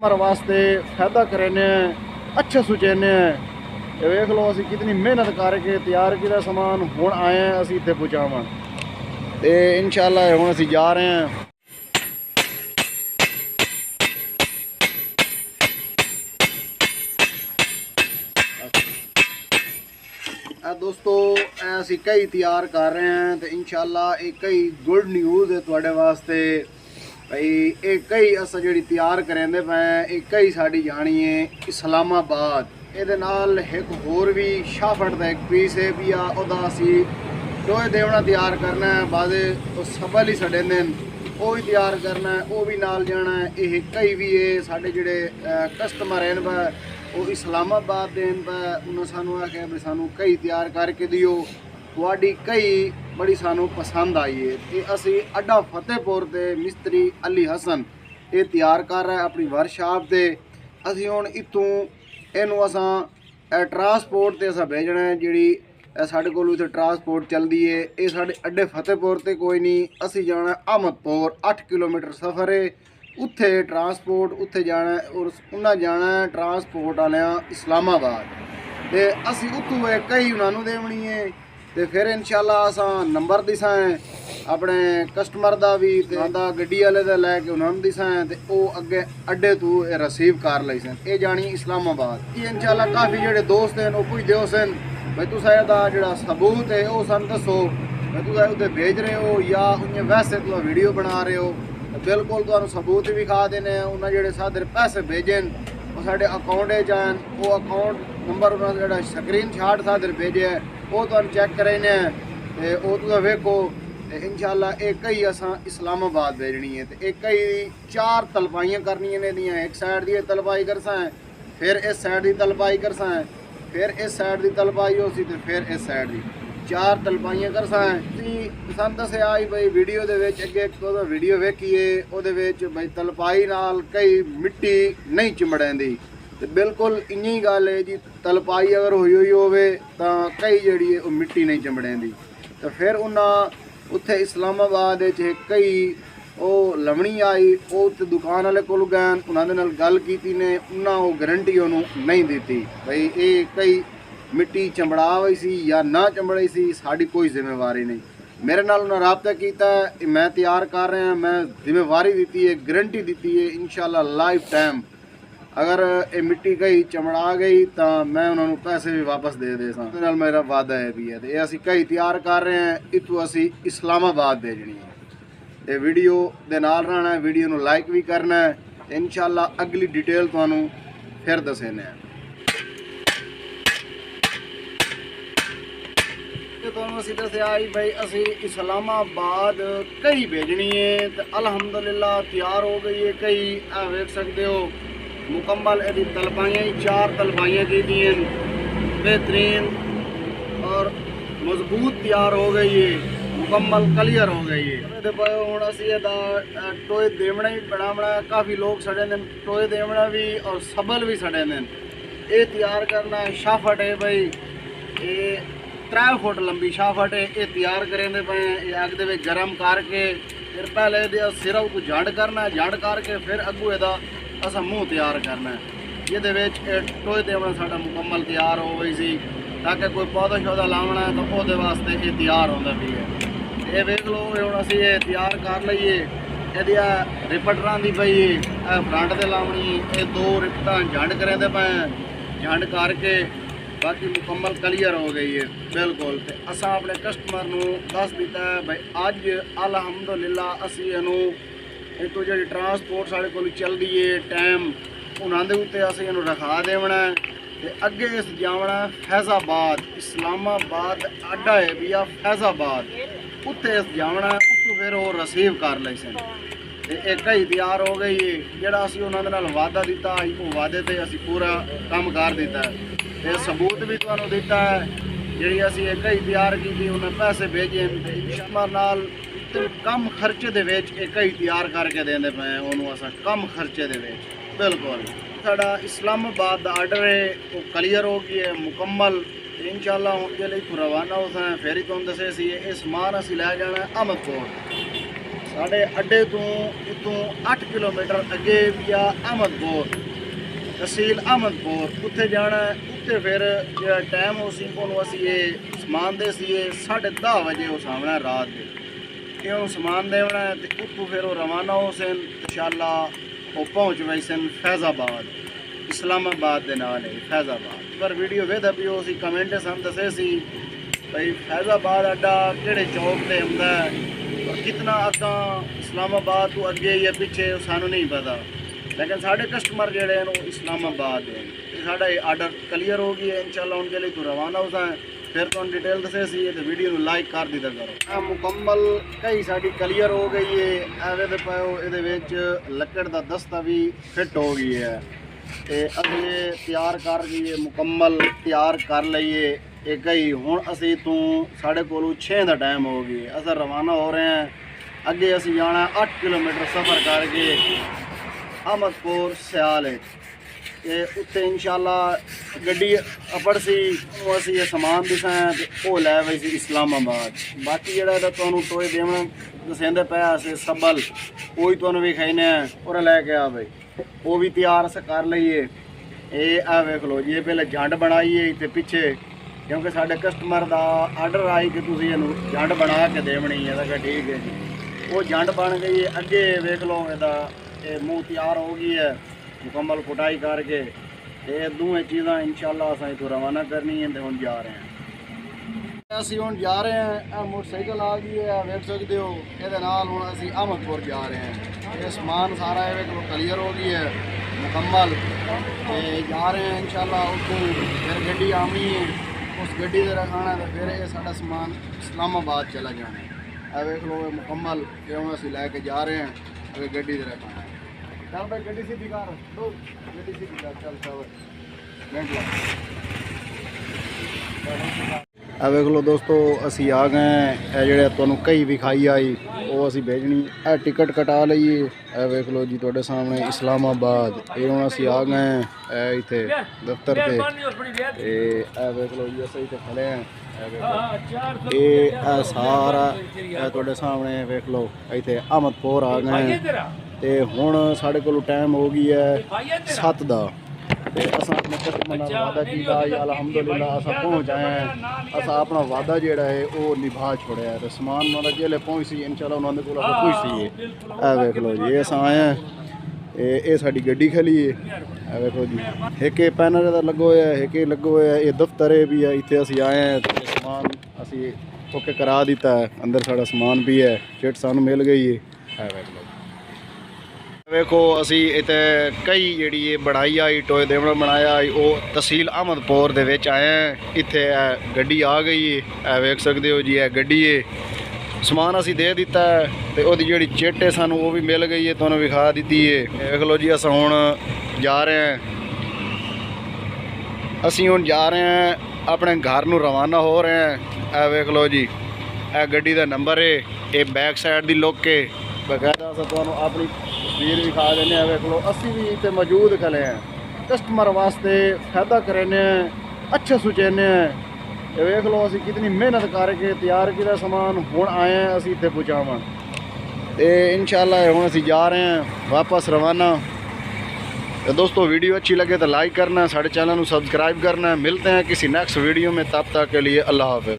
हमारे वास्ते फायदा करेने अच्छे सुचेने ये वेख लो असी कितनी मेहनत करके तैयार किया सामान हुण आए हैं असी इत्थे पहुँचावन ते इंशाअल्लाह हुण असी जा रहे हैं। दोस्तों असी कई तैयार कर रहे हैं तो इंशाअल्लाह एक कई गुड न्यूज़ है तुहाडे वास्ते भाई। एक कई अस जी तैयार करेंदे पे एक कई साड़ी जानी है इस्लामाबाद। ये नाल एक होर भी शाफट का एक पीस है भी आ असी टोए देवना तैयार करना है बादे सबल ही सड़ेंदे वो भी तैयार करना है वो भी नाल जाना है। ये कई भी है साढ़े जोड़े कस्टमर हैं वो इस्लामाबाद देन पे उन्होंने सानू आख्या भी सानू कई तैयार करके दियो तुहाडी कई बड़ी सानू पसंद आई है। ये असी अड्डा फतेहपुर के मिस्त्री अली हसन ये तैयार कर रहा है अपनी वर्कशॉप से। असी हुण इतों इनू असा ट्रांसपोर्ट से असा भेजना है जी साढ़े कोल इत्थे ट्रांसपोर्ट चलती है। ये साढ़े अड्डे फतेहपुर से कोई नहीं असी जाना अहमदपुर 8 किलोमीटर सफ़र है उत्थे ट्रांसपोर्ट उत्थे जाना है और उन्हें जाना है ट्रांसपोर्ट वाले इस्लामाबाद ते असी उत्थों कई उन्होंने देवनी है तो फिर इंशाल्लाह असा नंबर दिसा है अपने कस्टमर का भी गड्डी वाले का लैके उन्होंने दिसा है तो वो अगे अड्डे तो रिसीव कर ली सन। ये जानी इस्लामाबाद। ये इंशाल्लाह काफ़ी जोड़े दोस्त हैं वो पुछते हो सन भाई तुसा जो सबूत है वो सन दसो भाई तुसा उत्थे भेज रहे हो या उन्हें वैसे तुम वीडियो बना रहे हो। बिल्कुल तुहानू सबूत भी खा देने उन्हें जोड़े सादे पैसे भेजन वो साढ़े अकाउंट जान वो अकाउंट नंबर उन्होंने जो स्क्रीन शॉट सादे भेजे वो तुहानू चेक करेने तो वो तुम वेखो इंशाल्लाह एक कई असा इस्लामाबाद भेजनी है। तो एक कई 4 तलपाइयाँ करनियां ने दियां एक साइड की तलपाई करसा है फिर इस साइड की तलपाई करसा है फिर इस साइड की तलपाई हो सी तो फिर इस साइड की 4 तलपाइयाँ करसा है। पसंद से आई भाई वीडियो अगे वीडियो वेखिए वो भाई तलपाई नाल कई मिट्टी नहीं चिमड़ेंदी तो बिल्कुल इं गल है जी तलपाई अगर हुई होवे तो कई जी है मिट्टी नहीं चिमड़ेंदी। तो फिर उन्हें उत्थे इस्लामाबाद कई वो लवणी आई वो दुकान वाले को गए उन्होंने गल की ने उन्हें वो गारंटी उन्होंने नहीं दी भाई ये कई मिट्टी चमड़ा हुई सी या ना चमड़ी सी साड़ी कोई जिम्मेवारी नहीं। मेरे नाल उन्हें रबता किया मैं तैयार कर रहा मैं जिम्मेवारी दी है गारंटी दी है इंशाल्लाह लाइफ टाइम अगर ये मिट्टी कई चमड़ा गई तो मैं उन्होंने पैसे भी वापस दे सा मेरा वादा है भी है। तो ये असी कई तैयार कर रहे हैं इतों असी इस्लामाबाद भेजनी है। ये वीडियो दे नाल रहना है वीडियो को लाइक भी करना है इंशाल्लाह अगली डिटेल तुहानू फिर दसेने आई भाई असी इस्लामाबाद कई भेजनी है। तो अल्हम्दुलिल्लाह तैयार हो गई है कई वेख सकते हो मुकम्मल यदि तलपाइयाँ 4 तलपाइयाँ की दी बेहतरीन और मजबूत तैयार हो गई है मुकम्मल क्लियर हो गई है। हूँ असी टोए देवना भी बनावना काफ़ी लोग सड़े ने टोए देवना भी और सबल भी सड़े ने ये तैयार करना है। शाफट है भाई ये 3 फुट लंबी शाफट है ये तैयार करेंदे पे अग दे गर्म करके फिर पहले सिरफ को झंड करना झंड करके फिर अगू एदा असा मुँह तैयार करना है। ये टोए देवना साडा मुकम्मल तैयार हो गई सी ताकि कोई पौधा शौधा लावना है तो वो वास्ते ये तैयार होता भी है। ये वेख लो हूँ असी ये तैयार कर लीए यदि रिपटरां की पई फ्रंट से लावनी ये 2 रिपटा झंड करेंदे पे झंड करके बाकी मुकम्मल क्लियर हो गई है बिल्कुल। तो असा अपने कस्टमर को दस दिता है भाई अज अल्हम्दुलिल्लाह असी इनू इतों जी ट्रांसपोर्ट साढ़े को चलती है टाइम उन्होंने उत्ते असी इनू रखा देवना है तो अगे इस जावना फैज़ाबाद इस्लामाबाद अड्डा है भी फैज़ाबाद उत्ते इस जावना उत्तों फिर वो रिसीव कर ली सन। एक ही तैयार हो गई है जोड़ा असी उन्होंने वादा दिता वो वादे से असी पूरा काम कर दिता है। ये सबूत भी तुहानू दिता है जी असी एक ही तैयार की उन्हें पैसे भेजे इंशाअल्लाह नाल कम खर्चे दे विच एक ही तैयार करके देंदे पे उन्होंने असा कम खर्चे दे विच बिल्कुल। साडा इस्लामाबाद का आर्डर है वो क्लियर हो गई है मुकम्मल इंशाअल्लाह हुण जे इत्थों रवाना हो फिर ही तुहानू दसे सी ये समान असी लै जाना अहमदपुर साढ़े अड्डे तो इतों 8 किलोमीटर अगे भी आ अहमदपुर, तहसील अहमदपुर। उत्थे जाना है। उत्थे फिर जो टाइम हो सी ओनू असी ये समान दे सी 10:30 बजे वो सामने रात के ये उन्होंने समान देना है। तो उत्तों फिर वो रवाना हो सन इंशाअल्लाह वो पहुँच गए सन फैज़ाबाद, इस्लामाबाद के नाल है फैज़ाबाद। पर वीडियो वेदा भी हो सी कमेंट सन दसे सी भाई फैज़ाबाद अड्डा किहड़े चौक से आंदा है और कितना अगा इस्लामाबाद तो अगे या पीछे सानू नहीं पता, लेकिन साढ़े कस्टमर जोड़े हैं वो इस्लामाबाद हैं। साढ़ा ये आर्डर क्लीयर हो गया है इंशाअल्लाह उनके लिए तो रवाना हो जाए। फिर तो डिटेल दसे सी तो वीडियो को लाइक कर दीता करो। मुकम्मल कई साड़ी क्लीयर हो गई है। एवे दे पाओ ये लकड़ का दस्ता भी फिट हो गई है। तो अभी ये तैयार कर गई मुकम्मल तैयार कर लीए एक ही। हुण असी तू साढ़े को 6 का टाइम हो गया, अस रवाना हो रहे हैं। अगे असी जाना 8 किलोमीटर सफ़र करके अहमदपुर सियाल ते उत्ते इंशाअल्लाह गड्डी अपड़ सी असी ये समान दिसा वो लै वही सी इस्लामाबाद। बाकी जोड़ा तुहानू टोए देवना दसेंदे पे अस सबल वो ही तुहानू विखाईने और लैके आ भाई वो भी तैयार अस कर लीए। ये आ वेख लो जी, ये पहले जंड बनाई तो पिछे क्योंकि साढ़े कस्टमर का आर्डर आई कि तुम इनू जंड बना के देवनी है। तो ठीक है जी, वो जंड बन गई है। अगे वेख लो ये मुँह तैयार हो गई है मुकम्मल कुटाई करके। ये दोवें चीज़ा इंशाअल्लाह अस इतों रवाना करनी है। तो हम जा रहे हैं, असी हम जा रहे हैं। मोटरसाइकिल आ गई है वेख सकते हो। ये हम असी अहमदपुर जा रहे हैं। ये समान सारा वेख लो क्लीयर हो गई है मुकम्मल। जा रहे हैं इंशाअल्लाह। उतों फिर गड्डी आनी है, उस गड्डी से रखाना है। तो फिर ये सारा समान इस्लामाबाद चला जाना है। वेख लो मुकम्मल ये हम असी लैके जा रहे हैं। अगर गड्डी से रखाना है चल भाई गड्डी सीधी कर दो, गड्डी सीधी कर चल चल वेख लो दोस्तों असी आ गए। जो तुहानू कई विखाई आई वो असी भेजनी है। टिकट कटा लीए। वेख लो जी तुहाडे सामने इस्लामाबाद। ये हुण असी आ गए इत्थे दफ्तर से। वेख लो जी अस इत्थे खड़े हैं। ये सारा तुहाडे सामने वेख लो इत्थे अहमदपुर आ गए। तो हुण साढ़े को टाइम हो गई है 7 का। अस अपने कस्टमर नाल वादा किया अलहमदुलिल्लाह अस पहुँच आए हैं। अस अपना वादा जोड़ा है वो निभा छोड़िया है। तो समान मतलब जिले पहुँच सी इंशाअल्लाह उन्होंने को खुश सी। वेख लो जी अस आए हैं। ये साड़ी गड्डी खली है। वेखो जी एक पैनल का लगो है, एक लगो है। ये दफ्तर भी है इतने असी आए हैं। तो समान असी ओके करा दिता है। अंदर साड़ा समान भी है, चिट सानू मिल गई है। वेख लो वेखो असी इतने कई जी बढ़ाई आई टोए देवना बनाया आई वो तहसील अहमदपुर दे विच आए हैं। इत्थे गड्डी आ गई है वेख सकते हो जी। है गड्डी है समान असी दे दिता है। तो वो जी चिट है सानू वो भी मिल गई है, तुहानू विखा दी है। वेख लो जी अस हुण जा रहे हैं। असी हुण जा रहे हैं अपने घर नू रवाना हो रहे हैं। वेख लो जी ए गड्डी का नंबर है। ये बैक साइड की लुक है बकायदा अस तुहानू अपनी तस्वीर भी खा देने। वेख लो असी भी इतने मौजूद खले हैं कस्टमर वास्ते फायदा करें अच्छे सुचेने। वेख लो असी कितनी मेहनत करके तैयार किया सामान हुण आए हैं असी इतने पहुँचाव। तो इंशाअल्लाह हुण असी जा रहे हैं वापस रवाना। तो दोस्तों वीडियो अच्छी लगे तो लाइक करना, साढ़े चैनल को सब्सक्राइब करना। मिलते हैं किसी नेक्स्ट वीडियो में, तब तक के लिए अल्लाह हाफ़िज़।